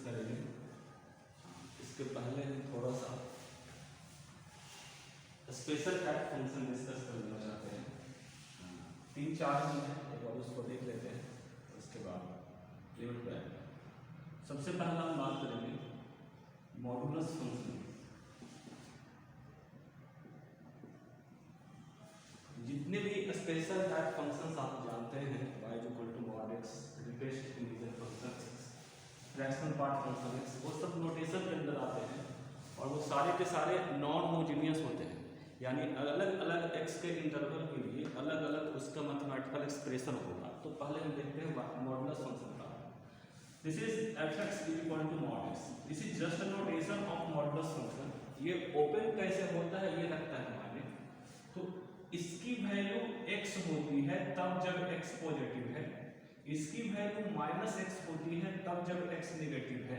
करेंगे। इसके पहले हम थोड़ा सा स्पेशल टाइप फंक्शन डिस्कस करना चाहते हैं। 3-4 ही हैं, एक बार उसको देख लेते हैं, उसके बाद लिमिट पे आएगा। सबसे पहला हम बात करेंगे मॉडुलस फंक्शन। जितने भी स्पेशल टाइप फंक्शंस आप जानते हैं, y equal to mod x, replace integer function x, fractional part function x, वो सब नोटेशन के अंदर आते हैं और वो सारे के सारे नॉन होमोजेनियस होते हैं, यानी अलग अलग x के इंटरवल के लिए अलग अलग उसका मैथमेटिकल एक्सप्रेशन होगा। तो पहले हम देखते हैं मॉडुलस फंक्शन का। This is f(x) equal to mod x। This is just a notation of modulus function. ये ओपन कैसे होता है ये रखता है हमारे, तो इसकी वैल्यू x होती है तब जब x पॉजिटिव है, इसकी वैल्यू -x होती है तब जब x नेगेटिव है,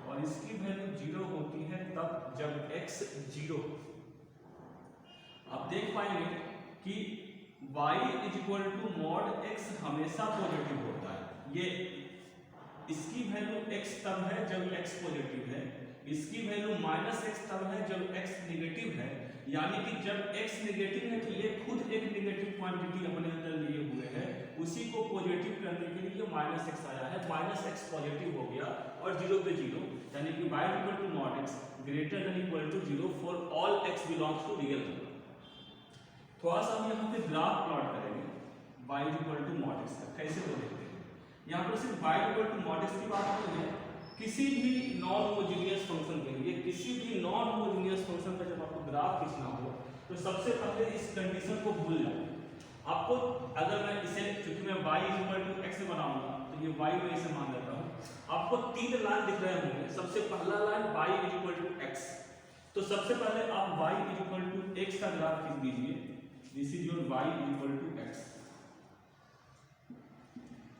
और इसकी वैल्यू 0 होती है तब जब x 0। आप देख पाएंगे कि y equal to mod x हमेशा पॉजिटिव होता है। ये इसकी वैल्यू x तब है जब x पॉजिटिव है, इसकी वैल्यू -x तब है जब x नेगेटिव है, यानी कि जब x नेगेटिव है तो ये खुद एक नेगेटिव क्वांटिटी अपने अंदर लिए हुए है, उसी को पॉजिटिव करने के लिए -x आया है, -x पॉजिटिव हो गया और 0 पे 0, यानी कि y equal to mod x greater than equal to 0 for all x belongs to real number. थोड़ा सा हम यहाँ पे ग्राफ प्लॉट करेंगे y equal to mod x का, कैसे वो देखते हैं। यहाँ पर सिर्फ y equal to mod x की बात नहीं है, किसी भी नॉन होमोजेनियस फंक्शन के लिए, किसी भी नॉन होमोजेनियस फंक्शन का जब आपको ग्राफ खींचना हो तो सबसे पहले इस कंडीशन को भूल जाओ। आपको अगर मैं इसे, क्योंकि मैं y इक्वल टू x बनाऊंगा तो ये y में इसे मान लेता हूँ, आपको 3 लाइन दिख रहे होंगे। सबसे पहला line y equal to x, तो सबसे पहले आप y इक्वल टू x का ग्राफ खींच दीजिए। This is your y equal to x।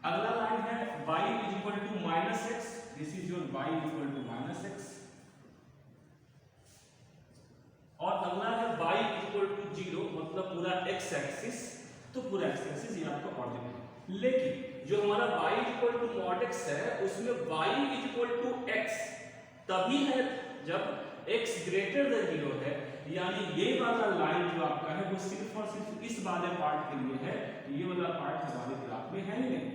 अगला लाइन है y equal to -x, this is your y equal to -x, और अगला है y इक्वल टू 0, मतलब पूरा x एक्सिस, तो पूरा x एक्सिस ये आपका ऑरिजिन है। लेकिन जो हमारा y equal to mod x है उसमें y इक्वल टू x तभी है जब x ग्रेटर देन 0 है, यानी ये वाला लाइन जो आपका है वो सिर्फ और सिर्फ इस वाले पार्ट के लिए है, ये वाला पार्ट हमारे ग्राफ में है ही नहीं।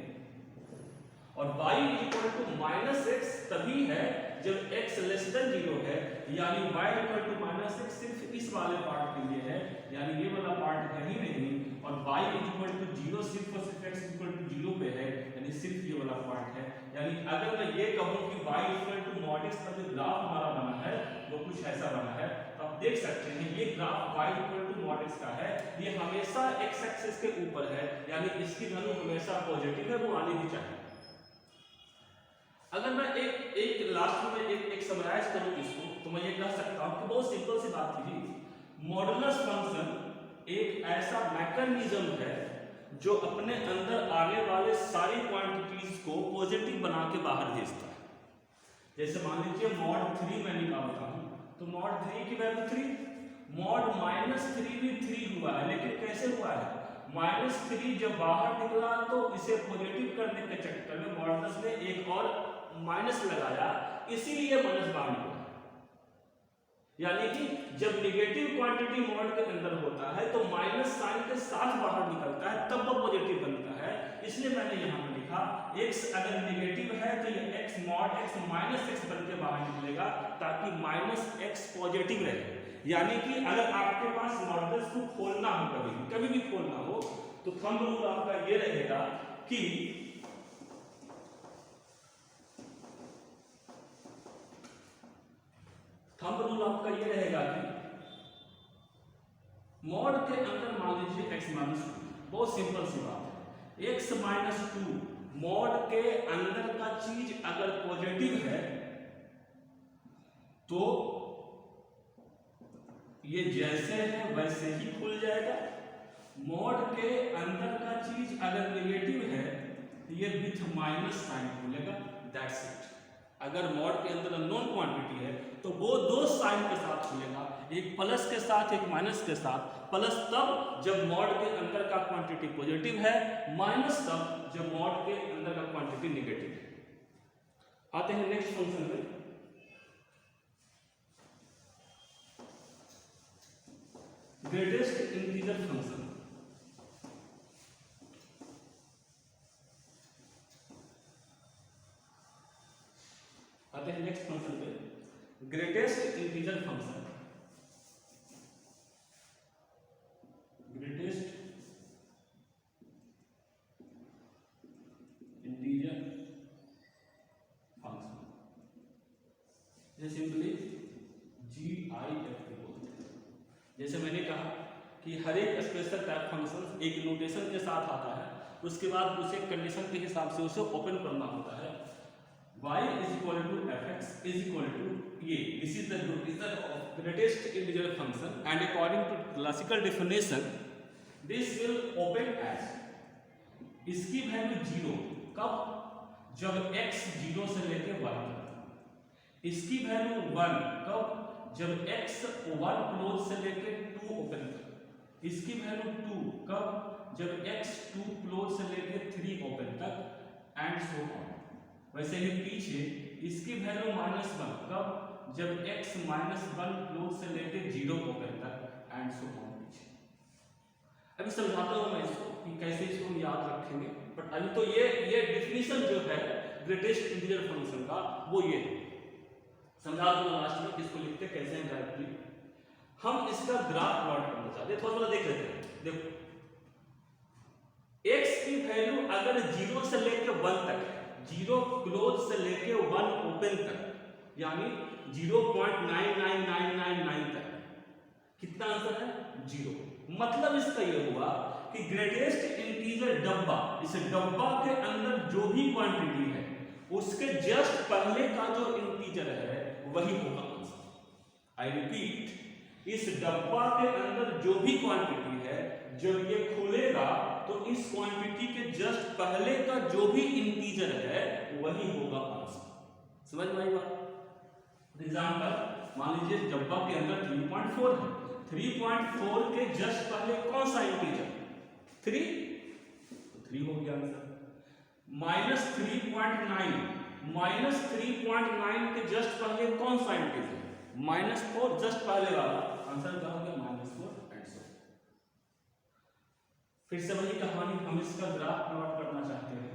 और y इक्वल टू -x तभी है जब x लेस देन 0 है, यानी y इक्वल टू -x सिर्फ इस वाले पार्ट के लिए है, यानी ये वाला पार्ट है ही नहीं, और y इक्वल टू 0 सिर्फ और सिर्फ x इक्वल टू 0 पे है, यानी सिर्फ ये वाला पार्ट है। यानी अगर मैं ये कहूं कि y equal to mod x का जो ग्राफ हमारा बना है वो कुछ ऐसा बना है, तो आप देख सकते हैं ये graph y equal to mod x का है, ये हमेशा x एक्सिस के ऊपर है, यानी इसकी वैल्यू हमेशा पॉजिटिव है, वो आनी ही चाहिए। अगर मैं एक लास्ट में एक समराइज करूं इसको, तो मैं ये कह सकता हूं कि बहुत सिंपल सी बात थी, मॉडुलस फंक्शन एक ऐसा मैकेनिज्म है जो अपने अंदर आने वाले सारी क्वांटिटीज को पॉजिटिव बना के बाहर भेजता है। जैसे मान लीजिए mod 3 मैं निकालता हूं, तो mod 3 की वैल्यू 3, mod -3 भी 3 हुआ है, लेकिन कैसे हुआ है, -3 जब बाहर निकला तो इसे पॉजिटिव करने के चक्कर में मॉडुलस ने एक और माइनस लगाया, इसीलिए माइनस बाहर निकला। यानी कि जब नेगेटिव क्वांटिटी मॉड के अंदर होता है तो माइनस साइन के साथ बाहर निकलता है, तब वो पॉजिटिव बनता है। इसलिए मैंने यहाँ पे लिखा x अगर नेगेटिव है तो ये x mod x -x बन के बाहर निकलेगा, ताकि -x पॉजिटिव रहे। यानी कि अगर आपके पास मॉडुलस को खोलना हो, कभी भी खोलना हो, तो थंब रूल आपका ये रहेगा कि थंब रूल आपका ये रहेगा कि मॉड के अंदर मान लीजिए x -2, बहुत सिंपल सी बात है, x -2 मॉड के अंदर का चीज अगर पॉजिटिव है तो ये जैसे है वैसे ही खुल जाएगा, मॉड के अंदर का चीज अगर नेगेटिव है तो ये विथ माइनस साइन खुलेगा, दैट्स इट। अगर मॉड के अंदर अननोन क्वांटिटी है तो वो दो साइन के साथ खुलेगा, एक प्लस के साथ एक माइनस के साथ। प्लस तब जब मॉड के अंदर का क्वांटिटी पॉजिटिव है, माइनस तब जब मॉड के अंदर का क्वांटिटी नेगेटिव है। आते हैं नेक्स्ट फंक्शन पे। Greatest integer function. आते हैं नेक्स्ट फंक्शन पे, greatest integer function. Greatest integer function, simply GIF बोलते हैं। जैसे मैंने कहा कि हर एक स्पेशल टाइप फंक्शन एक नोटेशन के साथ आता है, उसके बाद उसे कंडीशन के हिसाब से उसे ओपन करना होता है। y is equal to fx is equal to ये, this is the notation of greatest integer function and according to classical definition this will open as, इसकी वैल्यू 0 कब, जब x 0 से लेके 1 तक, इसकी वैल्यू 1 कब, जब x 1 क्लोज से लेके 2 ओपन तक, इसकी वैल्यू 2 कब, जब x 2 क्लोज से लेके 3 ओपन तक, एंड सो ऑन। वैसे ही पीछे इसकी वैल्यू -1 कब, जब x -1 क्लोज से लेके 0 ओपन तक, एंड सो ऑन पीछे। अभी समझाता हूं मैं इसको कि कैसे इसको याद रखेंगे, बट अभी तो ये डिफिनीशन जो है ग्रेटेस्ट इंटीजर फंक्शन का वो ये समझा दूंगा लास्ट में किसको लिखते कैसे हैं डायरेक्टली। हम इसका ग्राफ प्लॉट करना चाहते हैं, थोड़ा देख लेते हैं। देखो x की वैल्यू अगर 0 से लेके 1 तक है, 0 क्लोज से लेके 1 ओपन तक, यानी 0.99999 तक, कितना आंसर है 0। मतलब इसका ये हुआ कि ग्रेटेस्ट इंटीजर डब्बा, इस डब्बा के अंदर जो भी क्वांटिटी है उसके जस्ट पहले का जो इंटीजर है वही होगा आंसर। आई रिपीट, इस डब्बा के अंदर जो भी क्वांटिटी है जब ये खुलेगा तो इस क्वांटिटी के जस्ट पहले का जो भी इंटीजर है वही होगा आंसर। समझ में आई बात? एग्जांपल मान लीजिए डब्बा के अंदर 3.4 है, 3.4 के जस्ट पहले कौन सा इंटीजर 3, तो 3 हो गया आंसर। -3.9 के जस्ट पहले कौन सा इंटीजर -4, जस्ट पहले वाला आंसर क्या हो गया -4 एंड सो। फिर से वही कहानी, हम इसका ग्राफ प्लॉट करना चाहते हैं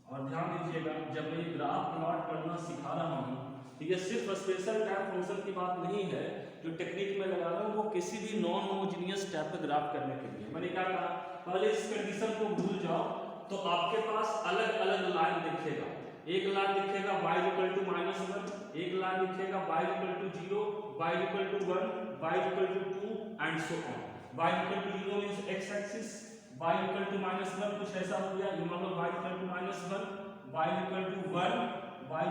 और ध्यान दीजिएगा जब मैं ग्राफ प्लॉट करना सिखा रहा हूं तो ये सिर्फ स्पेशल टाइप फंक्शन की बात नहीं है, जो टेक्निक में लगा रहा हूं वो किसी भी नॉन होमोजेनियस टाइप का ग्राफ करने के लिए। मैंने क्या कहा, पहले इस कंडीशन को भूल जाओ तो आपके पास अलग अलग लाइन दिखेगा। एक लाइन दिखेगा y = -1, एक लाइन दिखेगा y = 0, y = 1, y = 2 and so on. y = 0 means x axis, y = -1 कुछ ऐसा हो गया, ये मान लो y = -1, y = 1, y =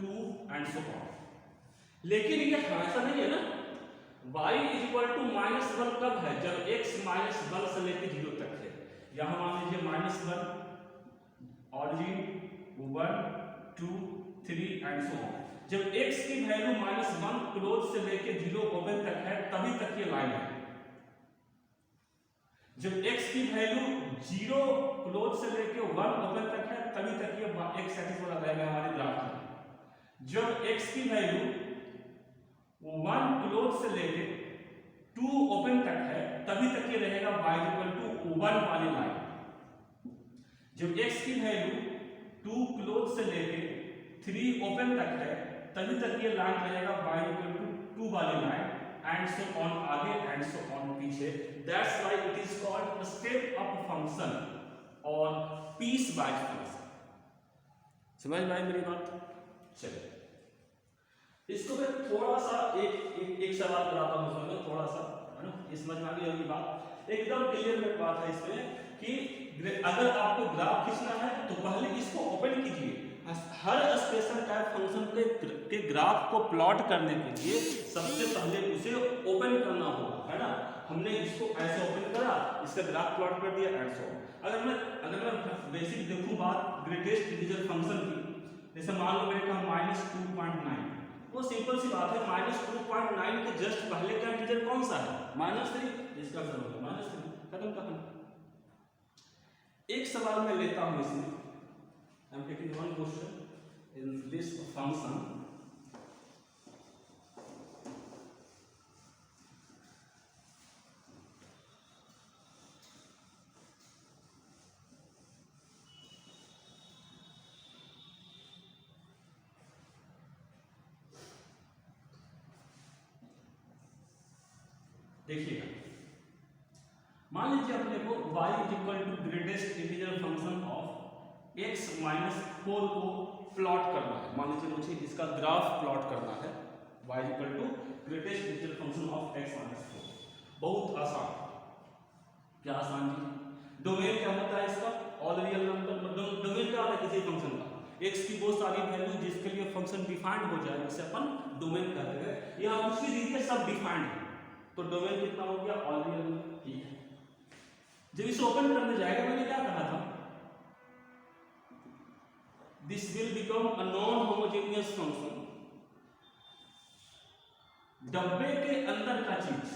2 and so on. लेकिन ये हमेशा नहीं है ना, y = -1 कब है, जब x -1 से लेकर 0 तक है। यहां मान लीजिए -1 ऑरिजिन 1 2 3 एंड सो ऑन। जब x की वैल्यू -1 क्लोज से लेके 0 ओपन तक है तभी तक ये लाइन है। जब x की वैल्यू 0 क्लोज से लेके 1 ओपन तक है तभी तक ये x एक्सिस वाला रहेगा हमारे ग्राफ में। जब x की वैल्यू 1 क्लोज से लेके 2 ओपन तक है तभी तक ये रहेगा y = 1 वाली लाइन। जब x की वैल्यू 2 क्लोज से लेके 3 ओपन तक है तभी तक ये लाइन रहेगा y = 2 वाली लाइन, एंड सो ऑन आगे एंड सो ऑन पीछे। That's why it is called step up function और पीस वाइज फंक्शन। समझ में आई मेरी बात? चलिए इसको मैं थोड़ा सा एक सवाल कराता हूं, समझो थोड़ा सा, है ना, ये समझ में आ गई होगी बात। एकदम क्लियर कट बात है इसमें कि अगर आपको ग्राफ खींचना है तो पहले इसको ओपन कीजिए। हर स्पेशल टाइप फंक्शन के ग्राफ को प्लॉट करने के लिए सबसे पहले उसे ओपन करना होगा, है ना। हमने इसको ऐसे ओपन करा, इसका ग्राफ प्लॉट कर दिया एंड सो। अगर मैं बेसिक देखूं बात ग्रेटेस्ट इंटीजर फंक्शन की, जैसे मान लो मैंने कहा -2.9, वो सिंपल सी बात है, -2.9 के जस्ट पहले का इंटीजर कौन सा है -3, इसका आंसर होगा -3। खत्म कहानी। एक सवाल मैं लेता हूं इसमें, I am taking one question, in this function देखिएगा, मान लीजिए अपने को y equal to greatest integer function of x minus 4 को प्लॉट करना है। मान लीजिए मुझे इसका ग्राफ प्लॉट करना है, y equal to greatest integer function of x minus 4। बहुत आसान, क्या आसान जी। डोमेन क्या होता है इसका? All real number. डोमेन क्या होता है किसी फंक्शन का? x की वो सारी वैल्यू जिसके लिए फंक्शन डिफाइंड हो जाए उसे अपन डोमेन कहते हैं। यहाँ उसकी रीजन सब डिफाइंड है, तो डोमेन कितना हो गया? All real number. ठीक है, जब इसे ओपन करने जाएगा मैंने क्या कहा था? This will become a non homogeneous function. डब्बे के अंदर का चीज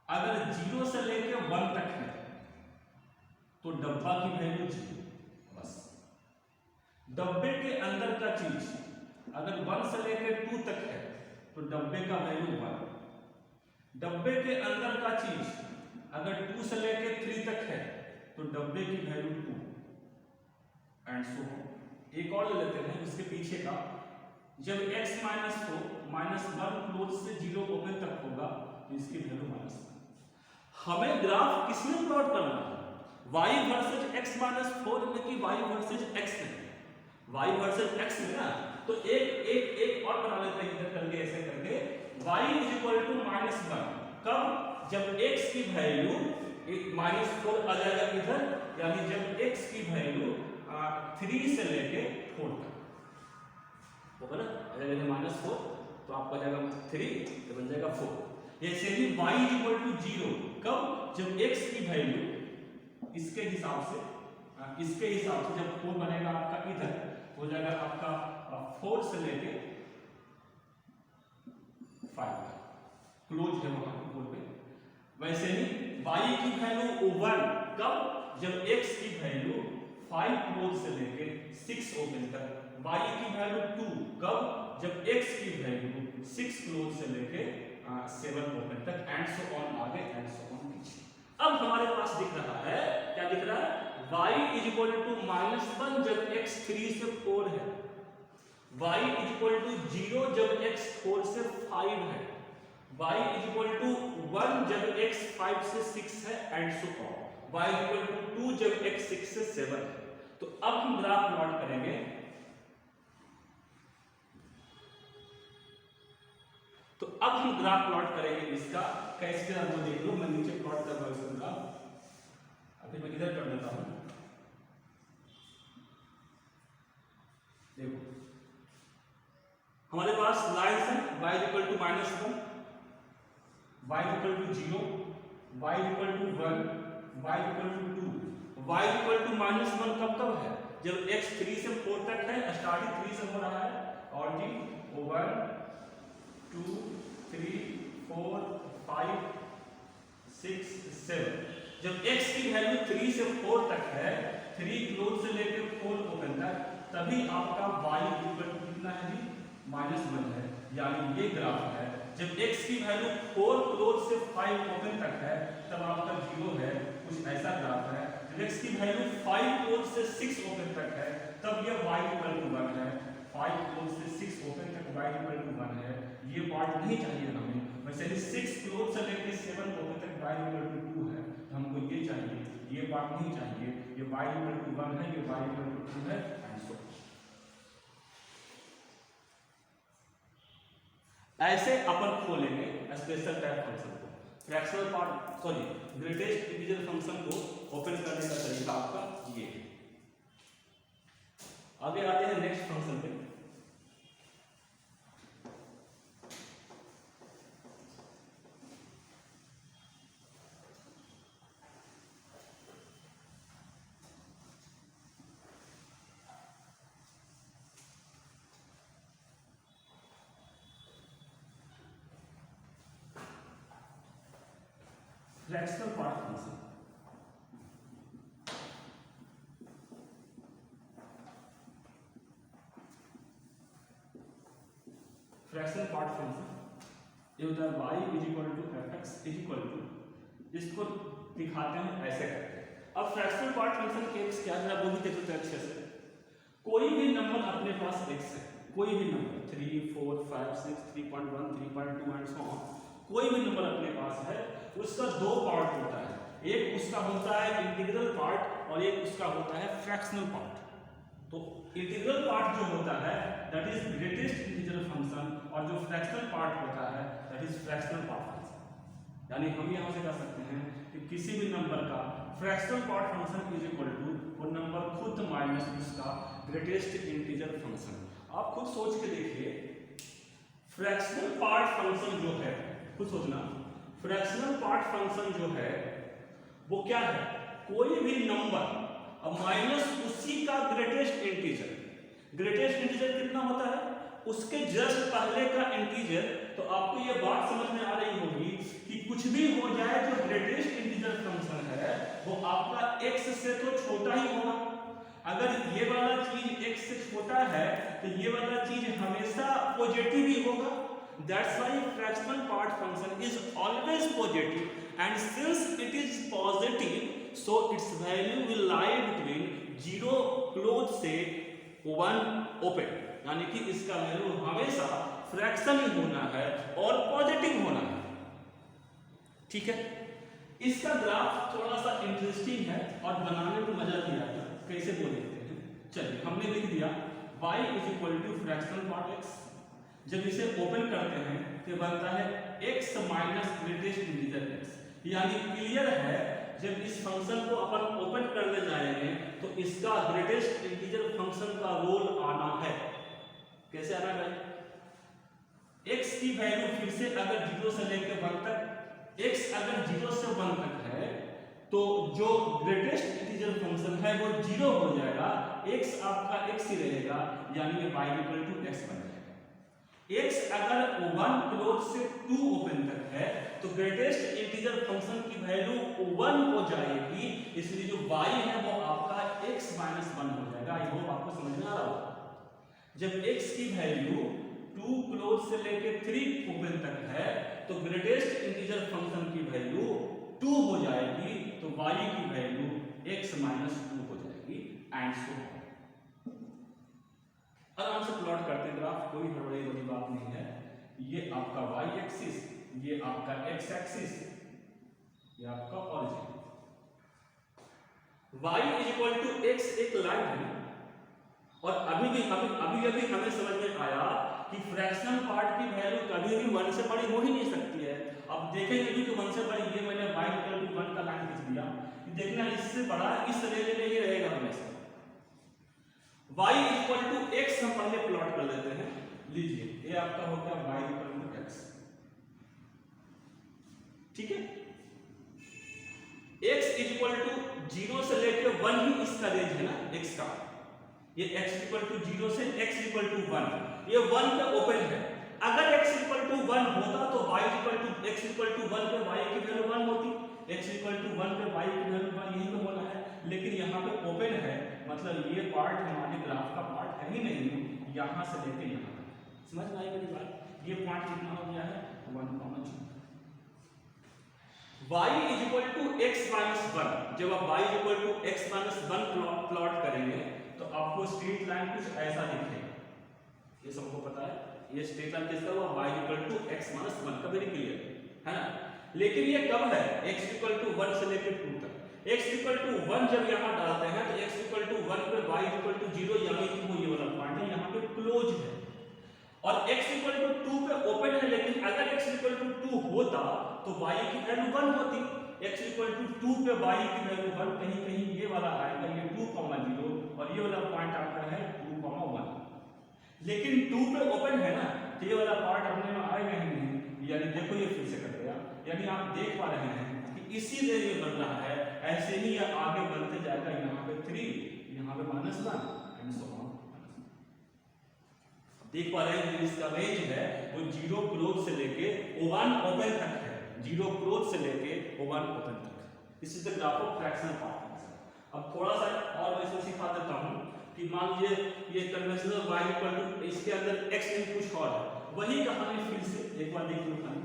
अगर 0 से लेकर 1 तक है तो डब्बा की वैल्यू 0, बस। डब्बे के अंदर का चीज अगर 1 से लेकर 2 तक है तो डब्बे का वैल्यू 1। डब्बे के अंदर का चीज अगर 2 से लेकर 3 तक है तो डब्बे की वैल्यू 2 एंड सो ऑन। एक और ले लेते हैं उसके पीछे का। जब x माइनस 1 क्लोज से 0 ओपन तक होगा तो इसकी वैल्यू -1। हमें ग्राफ किसमें प्लॉट करना है? y वर्सेस x माइनस 4 में कि y वर्सेस x में? y वर्सेस x में ना, तो एक और बना लेते हैं इधर करके, ऐसे करके y इज इक्वल टू -1 कब? जब x की वैल्यू -4 आ जाएगा इधर, यानी जब x की वैल्यू 3 से लेके 4 तक होगा ना, अगर -4 तो आपका जाएगा 3 तो बन जाएगा 4। ऐसे ही y इज इक्वल टू 0 कब? जब x की वैल्यू इसके हिसाब से जब 4 बनेगा आपका इधर हो जाएगा आपका 4 से लेके 5 क्लोज है वहां पर 4 पे। वैसे ही y की वैल्यू 1 कब? जब x की वैल्यू 5 क्लोज से लेके 6 ओपन तक। y की वैल्यू 2 कब? जब x की वैल्यू 6 क्लोज से लेके 7 ओपन तक एंड सो ऑन आगे एंड सो ऑन पीछे। अब हमारे पास दिख रहा है, क्या दिख रहा है? y इज इक्वल टू -1 जब x 3 से 4 है, y इज इक्वल टू 0 जब x 4 से 5 है, y इज इक्वल टू 1 जब x 5 से 6 है and so on, y is equal to 2 जब x 6 से 7 है। तो अब हम ग्राफ प्लॉट करेंगे। इसका कैसे जरा वो देख लो, मैं नीचे प्लॉट कर रहा हूं इसका। अभी मैं इधर कर देता हूं, देखो हमारे पास लाइन्स है y equal to -1, y equal to 0, y equal to 1, y equal to 2। y equal to -1 कब है? जब x 3 से 4 तक है, स्टार्टिंग 3 से हो रहा है, और जी 1 2 3 4 5 6 7। जब x की वैल्यू 3 से 4 तक है, 3 क्लोज से लेकर 4 ओपन तक, तभी आपका y इक्वल टू कितना है जी? -1 है। यानी ये ग्राफ है, जब x की वैल्यू 4 क्लोज से 5 ओपन तक है तब आपका 0 है, कुछ ऐसा ग्राफ है। जब x की वैल्यू 5 क्लोज से 6 ओपन तक है तब ये y इक्वल टू 1 है। 5 क्लोज से 6 ओपन तक y इक्वल टू 1 है। ये पार्ट नहीं चाहिए हमें। वैसे ही 6 क्लोज से लेकर 7 ओपन तक y इक्वल टू 2 है, तो हमको ये चाहिए, ये पार्ट नहीं चाहिए। ये y इक्वल टू 1 है, ये y इक्वल टू 2 है एंड सो। ऐसे अपन खोलेंगे स्पेशल टाइप फंक्शन को, fractional part sorry greatest integer function को ओपन करने का तरीका आपका ये है। आगे आते हैं नेक्स्ट फंक्शन पे। Fractional part function. Fractional part function, ये होता है y is equal to F X is equal to, इसको दिखाते हैं ऐसे करके। अब फ्रैक्शनल पार्ट फंक्शन के x क्या है वो भी देखते हैं अच्छे से। कोई भी नंबर अपने पास x है, कोई भी नंबर 3, 4, 5, 6, 3.1, 3.2 एंड सो ऑन, कोई भी नंबर अपने पास है, उसका दो पार्ट होता है, एक उसका होता है इंटीग्रल पार्ट और एक उसका होता है फ्रैक्शनल पार्ट। तो इंटीग्रल पार्ट जो होता है that is greatest integer function और जो फ्रैक्शनल पार्ट होता है that is fractional part function. यानी हम यहां से कह सकते हैं कि किसी भी नंबर का fractional part function is equal to वो नंबर खुद माइनस उसका ग्रेटेस्ट इंटीजर फंक्शन। आप खुद सोच के देखिए, फ्रैक्शनल पार्ट फंक्शन जो है, खुद सोचना, फ्रैक्शनल पार्ट फंक्शन जो है वो क्या है, कोई भी नंबर अब माइनस उसी का ग्रेटेस्ट इंटीजर। ग्रेटेस्ट इंटीजर कितना होता है, उसके जस्ट पहले का इंटीजर। तो आपको ये बात समझ में आ रही होगी कि कुछ भी हो जाए जो ग्रेटेस्ट इंटीजर फंक्शन है वो आपका x से तो छोटा ही होगा। अगर ये वाला चीज x से छोटा है तो ये वाला चीज हमेशा पॉजिटिव ही होगा। That's why fractional part function is always positive, and since it is positive, so its value will lie between 0 close से 1 open, यानी कि इसका वैल्यू हमेशा फ्रैक्शन ही होना है और पॉजिटिव होना है। ठीक है, इसका ग्राफ थोड़ा सा इंटरेस्टिंग है और बनाने में मजा भी आएगा। कैसे बोल देते हैं, चलिए हमने लिख दिया y is equal to fractional part x। जब इसे ओपन करते हैं तो बनता है x minus greatest integer x, यानी क्लियर है जब इस फंक्शन को अपन ओपन करने जाएंगे तो इसका ग्रेटेस्ट इंटीजर फंक्शन का रोल आना है। कैसे आना है भाई, x की वैल्यू फिर से अगर 0 से लेकर 1 तक, x अगर 0 से 1 तक है तो जो ग्रेटेस्ट इंटीजर फंक्शन है वो 0 हो जाएगा, x आपका x ही रहेगा, यानी कि y इक्वल टू x बन जाएगा। x अगर 1 क्लोज से 2 ओपन तक है तो ग्रेटेस्ट इंटीजर फंक्शन की वैल्यू 1 हो जाएगी, इसलिए जो y है वो आपका x माइनस 1 हो जाएगा। आई होप आपको समझ में आ रहा होगा। जब x की वैल्यू 2 क्लोज से लेके 3 ओपन तक है तो ग्रेटेस्ट इंटीजर फंक्शन की वैल्यू 2 हो जाएगी, तो y की वैल्यू x माइनस 2 हो जाएगी एंड सो ऑन। आराम से प्लॉट करते हैं ग्राफ, कोई हड़बड़ी वाली बात नहीं है। ये आपका y एक्सिस, ये आपका x एक्सिस, ये आपका origin. y is equal to x एक लाइन है और अभी हमें समझ में आया कि फ्रैक्शनल पार्ट की वैल्यू कभी भी 1 से बड़ी हो ही नहीं सकती है। अब देखेंगे भी कि 1 से बड़ी, ये मैंने y इक्वल टू 1 का लाइन खींच दिया, देखना इससे बड़ा इस रेंज में ही रहेगा हमेशा। y इक्वल टू x हम पहले प्लॉट कर लेते हैं। लीजिए ये आपका हो गया y इक्वल टू x, ठीक है। x इक्वल टू 0 से लेकर 1 ही इसका रेंज है ना x का। ये x इक्वल टू 0 से x इक्वल टू 1, ये 1 पे ओपन है। अगर x इक्वल टू 1 होता तो y equal to x equal to 1 पे y की वैल्यू 1 होती, x इक्वल टू 1 पे y की वैल्यू 1 यही तो होना है। लेकिन यहाँ पे ओपन है, मतलब ये पार्ट हमारे ग्राफ का पार्ट है ही नहीं, यहाँ से लेकर यहाँ तक। समझ में आई मेरी बात। ये पॉइंट कितना हो गया है 1,2। y is equal to x minus 1। जब आप y is equal to x minus 1 plot करेंगे तो आपको स्ट्रेट लाइन कुछ ऐसा दिखेगा। ये सबको पता है, ये स्ट्रेट लाइन किसका हुआ, y equal to x minus 1 का, वेरी क्लियर है ना। लेकिन ये कब है, x इक्वल टू 1 से लेकर 2 तक। x इक्वल टू 1 जब यहाँ डालते हैं तो x इक्वल टू 1 पे y इक्वल टू 0, यानी कि वो ये वाला पॉइंट है यहाँ पे क्लोज है, और x इक्वल टू 2 पे ओपन है। लेकिन अगर x इक्वल टू 2 होता तो y की वैल्यू 1 होती। x इक्वल टू 2 पे y की वैल्यू 1, कहीं कहीं ये वाला आएगा, ये 2,0 और ये वाला पॉइंट आपका है 2,1। लेकिन 2 पे ओपन है ना तो ये वाला पार्ट अपने में आएगा ही नहीं, यानी देखो ये फिर से कर दिया। यानी आप देख पा रहे हैं कि इसी रेंज में बन रहा है, ऐसे ही ये आगे बढ़ते जाएगा। यहाँ पे 3, यहाँ पे -1 एंड सो ऑन। देख पा रहे हैं इसका रेंज है वो 0 क्लोज से लेके 1 ओपन तक है, 0 क्लोज से लेके 1 ओपन तक। This is the graph of fractional part. अब थोड़ा सा और मैं इसको सिखा देता हूं कि मान लीजिए ये कन्वेंशनल y इक्वल टू, इसके अंदर x इन कुछ और है, वही कहानी फिर से एक बार देख लो खाली।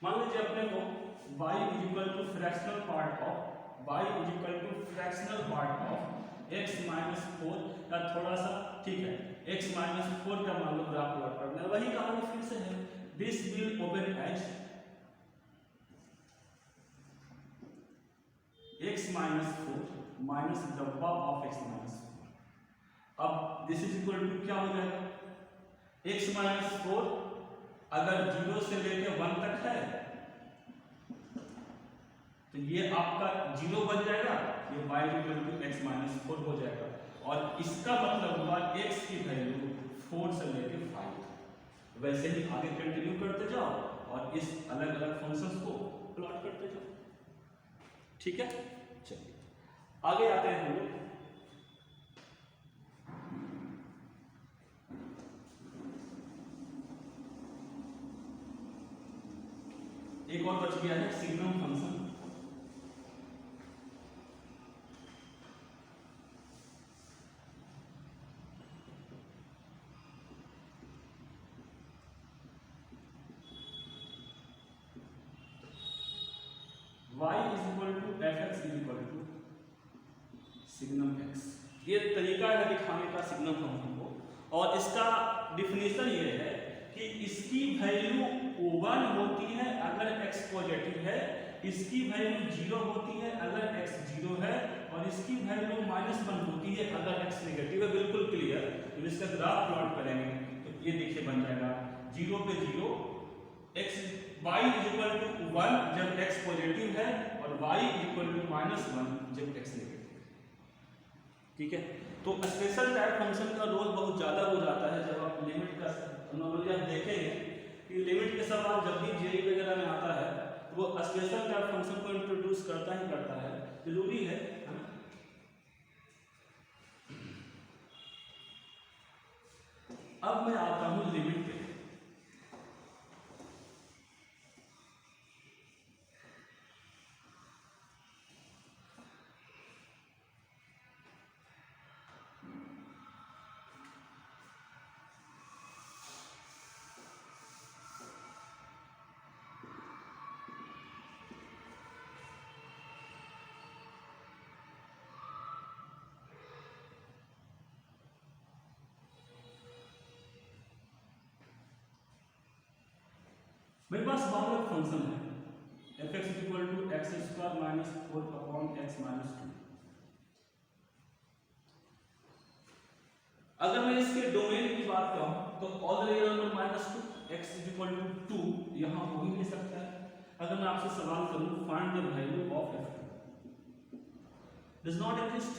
मान लीजिए अपने को y is equal to fractional part of x minus 4 का थोड़ा सा, ठीक है, x माइनस 4 का मान लो ग्राफ प्लॉट करना है। वही कहानी फिर से है, this will open as x minus 4 minus डब्बा ऑफ x माइनस 4। अब दिस इज इक्वल टू क्या हो जाएगा, x माइनस 4 अगर 0 से लेकर 1 तक है तो ये आपका 0 बन जाएगा, ये y equal to x minus 4 हो जाएगा। और इसका मतलब हुआ x की वैल्यू 4 से लेकर 5। वैसे ही आगे कंटिन्यू करते जाओ और इस अलग अलग फंक्शंस को प्लॉट करते जाओ, ठीक है। चलिए आगे आते हैं हम लोग। एक और बच गया है signum function. y is equal to fx is equal to signum x। ये तरीका है दिखाने का सिग्नम फंक्शन को, और इसका डिफिनेशन ये है कि इसकी वैल्यू 1 होती है अगर x पॉजिटिव है, इसकी वैल्यू 0 होती है अगर x 0 है, और इसकी वैल्यू -1 होती है अगर x नेगेटिव है। बिल्कुल क्लियर। जब इसका ग्राफ प्लॉट करेंगे तो ये देखिए बन जाएगा 0 पे 0, x y is equal to 1 जब x पॉजिटिव है और y इक्वल टू -1 जब x नेगेटिव है, ठीक है। तो स्पेशल टाइप फंक्शन का रोल बहुत ज़्यादा हो जाता है जब आप लिमिट का एनालॉजी आप देखेंगे कि लिमिट के सवाल जब भी जेईई वगैरह में आता है तो वो स्पेशल टाइप फंक्शन को इंट्रोड्यूस करता ही करता है, जरूरी है ना। अब मैं आता हूँ लिमिट पे। मेरे पास बाहर एक फंक्शन है f(x) equal to X square minus 4 upon X minus 2। अगर मैं इसके डोमेन की बात करूं तो all real number minus 2 x equal to 2 यहां हो ही नहीं सकता है। अगर मैं आपसे सवाल करूं find the value of f2 does not exist.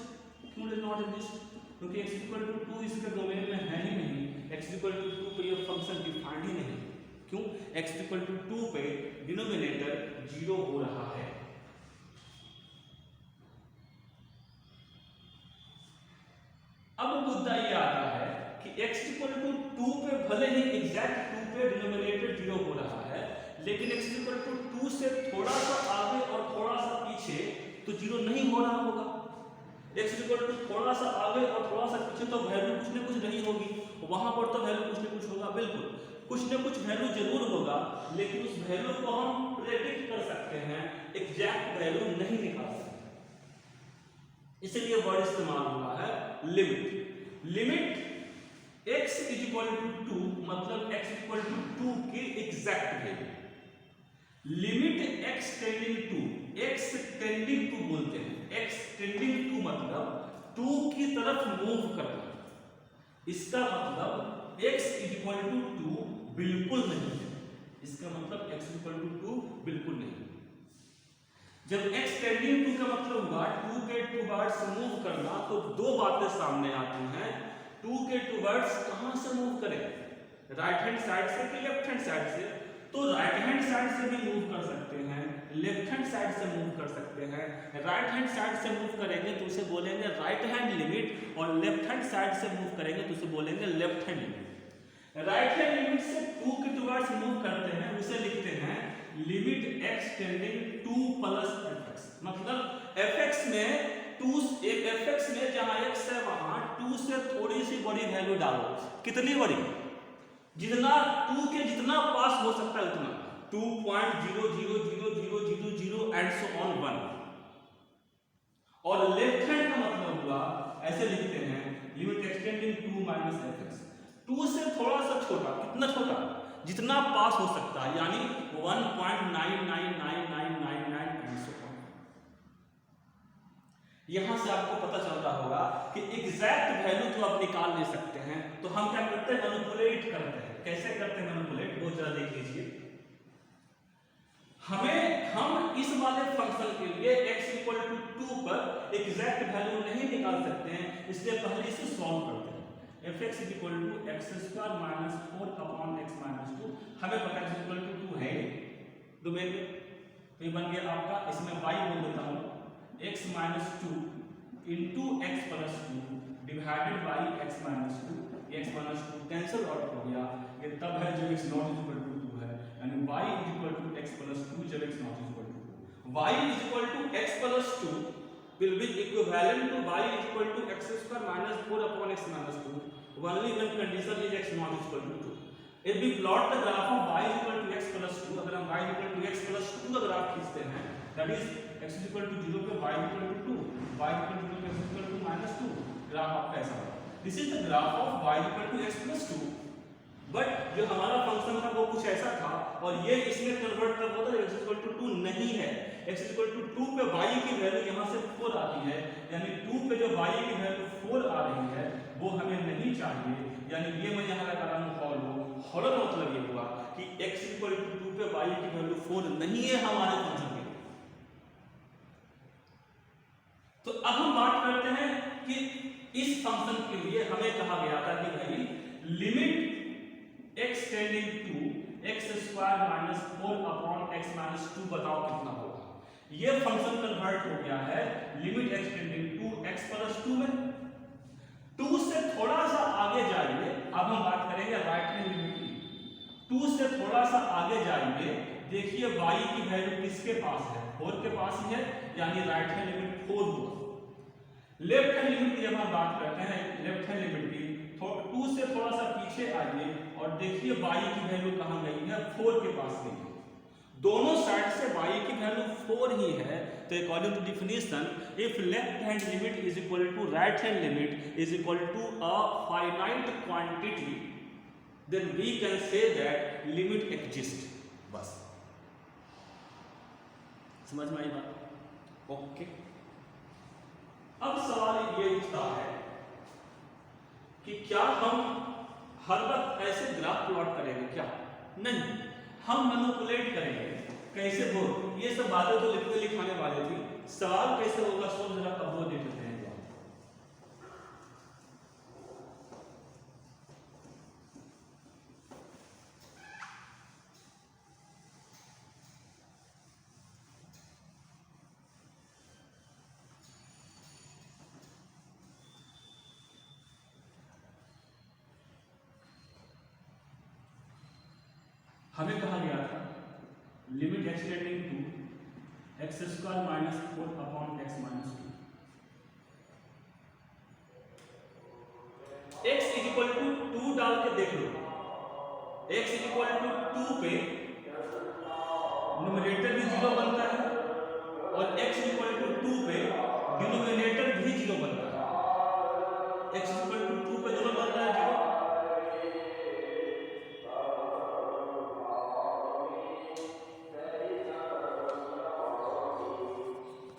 क्यों डज नॉट एग्जिस्ट? क्योंकि x इक्वल टू 2 इसके डोमेन में है ही नहीं। x इक्वल टू 2 पे ये फंक्शन डिफाइंड ही नहीं। क्यों? x इक्वल टू 2 पे डिनोमिनेटर 0 हो रहा है। अब मुद्दा ये आता है कि x इक्वल टू 2 पे भले ही एग्जैक्ट 2 पे डिनोमिनेटर 0 हो रहा है, लेकिन x इक्वल टू 2 से थोड़ा सा आगे और थोड़ा सा पीछे तो 0 नहीं हो रहा होगा। x इक्वल टू थोड़ा सा आगे और थोड़ा सा पीछे तो वैल्यू कुछ न कुछ नहीं होगी, वहां पर तो वैल्यू कुछ न कुछ होगा। बिल्कुल कुछ न कुछ वैल्यू जरूर होगा, लेकिन उस वैल्यू को हम प्रेडिक्ट कर सकते हैं, एग्जैक्ट वैल्यू नहीं निकाल सकते। इसलिए वर्ड इस्तेमाल हुआ है limit. Limit x is equal to 2 मतलब x इक्वल टू 2 की exact value. Limit x tending to, x tending to बोलते हैं। x टेंडिंग टू मतलब 2 की तरफ मूव करना। इसका मतलब x इज इक्वल टू 2 बिल्कुल नहीं है। इसका मतलब x इक्वल टू 2 बिल्कुल नहीं। जब x टेंडिंग टू का मतलब हुआ 2 के टूवर्ड्स मूव करना, तो दो बातें सामने आती हैं। 2 के टूवर्ड्स कहां से मूव करें? राइट हैंड साइड से कि लेफ्ट हैंड साइड से? तो राइट हैंड साइड से भी मूव कर सकते हैं, लेफ्ट हैंड साइड से मूव कर सकते हैं। राइट हैंड साइड से मूव करेंगे तो उसे बोलेंगे राइट हैंड लिमिट, और लेफ्ट हैंड साइड से मूव करेंगे तो उसे बोलेंगे left hand limit. Right hand limit से 2 के टुवर्ड्स मूव करते हैं, उसे लिखते हैं limit x tending 2 plus fx। मतलब fx में 2 fx में जहां x है वहां 2 से थोड़ी सी बड़ी वैल्यू डालो। कितनी बड़ी? जितना 2 के जितना पास हो सकता है उतना, 2.00000 एंड सो ऑन 1। और लेफ्ट हैंड का मतलब हुआ ऐसे लिखते हैं लिमिट एक्सटेंडिंग 2 माइनस fx। 2 से थोड़ा सा छोटा, कितना छोटा? जितना पास हो सकता है, यानी 1.999999 एंड सो ऑन। यहां से आपको पता चल रहा होगा कि एग्जैक्ट वैल्यू तो आप निकाल ले सकते हैं, तो हम क्या करते हैं? मैनिपुलेट करते हैं। कैसे करते हैं मैनिपुलेट, वो जरा देख लीजिए। हम इस वाले फंक्शन के लिए x इक्वल टू 2 पर एग्जैक्ट वैल्यू नहीं निकाल सकते हैं, इसलिए पहले इसे सॉल्व करते हैं। fx equal to x² minus 4 upon x minus 2। हमें पता है x इक्वल टू 2 है डोमेन में, तो ये बन गया आपका, इसमें y बोल देता हूं x minus 2 into x plus 2 divided by x minus 2। x minus 2 cancel out हो गया, ये तब है जब x नॉट इक्वल टू 2 है, यानी y is equal to x plus 2 जब x not equal to 2। y is equal to x plus 2 will be equivalent to y is equal to x² minus 4 upon x minus 2 only when condition is x not equal to 2। if we plot the graph of y is equal to x plus 2, अगर हम y is equal to x plus 2 का graph खींचते हैं, that is x is equal to 0 पे y is equal to 2, y is equal to 0 पे x is equal to minus 2, graph आपका ऐसा होगा। this is the graph of y is equal to x plus 2, but जो हमारा function था वो कुछ ऐसा था, और ये इसमें कन्वर्ट कब होता है? x is equal to 2 नहीं है, x is equal to 2 पे y की वैल्यू यहाँ से 4 आती है, यानी 2 पे जो y की वैल्यू 4 आ रही है वो हमें नहीं चाहिए, यानी ये मैं यहाँ लगा रहा हूँ हॉलो। हॉलो का मतलब ये हुआ कि x is equal to 2 पे y की वैल्यू 4 नहीं है हमारे फंक्शन के। तो अब हम बात करते हैं कि इस फंक्शन के लिए हमें कहा गया था कि भाई limit x tending to x² minus 4 upon x minus 2 बताओ कितना होगा। ये फंक्शन कन्वर्ट हो गया है limit x tending to x plus 2 में। 2 से थोड़ा सा आगे जाइए, अब हम बात करेंगे राइट हैंड लिमिट की। 2 से थोड़ा सा आगे जाइए, देखिए y की वैल्यू किसके पास है? 4 के पास ही है, यानी राइट हैंड लिमिट 4 हुआ। लेफ्ट हैंड लिमिट की जब हम बात करते हैं, लेफ्ट हैंड लिमिट की 2 से थोड़ा सा पीछे आइए और देखिए y की वैल्यू कहां गई है? 4 के पास गई है। दोनों साइड से y की वैल्यू 4 ही है, तो according to definition if left hand limit is equal to right hand limit is equal to a finite quantity, then we can say that limit exist. बस समझ में आई बात? ओके। अब सवाल ये उठता है कि क्या हम हर वक्त ऐसे ग्राफ प्लॉट करेंगे? क्या नहीं, हम मैनिपुलेट करेंगे। कैसे? वो ये सब बातें तो लिखने लिखाने वाले थी, सवाल कैसे होगा सोच जरा अब वो देख लेते हैं। हमें कहा गया था limit x tending to x² minus 4 upon x minus 2। x is equal to 2 डाल के देख लो, x इज इक्वल टू 2 पे न्यूमरेटर भी 0 बनता है और x इज इक्वल टू 2 पे डिनोमिनेटर भी 0 बनता है। x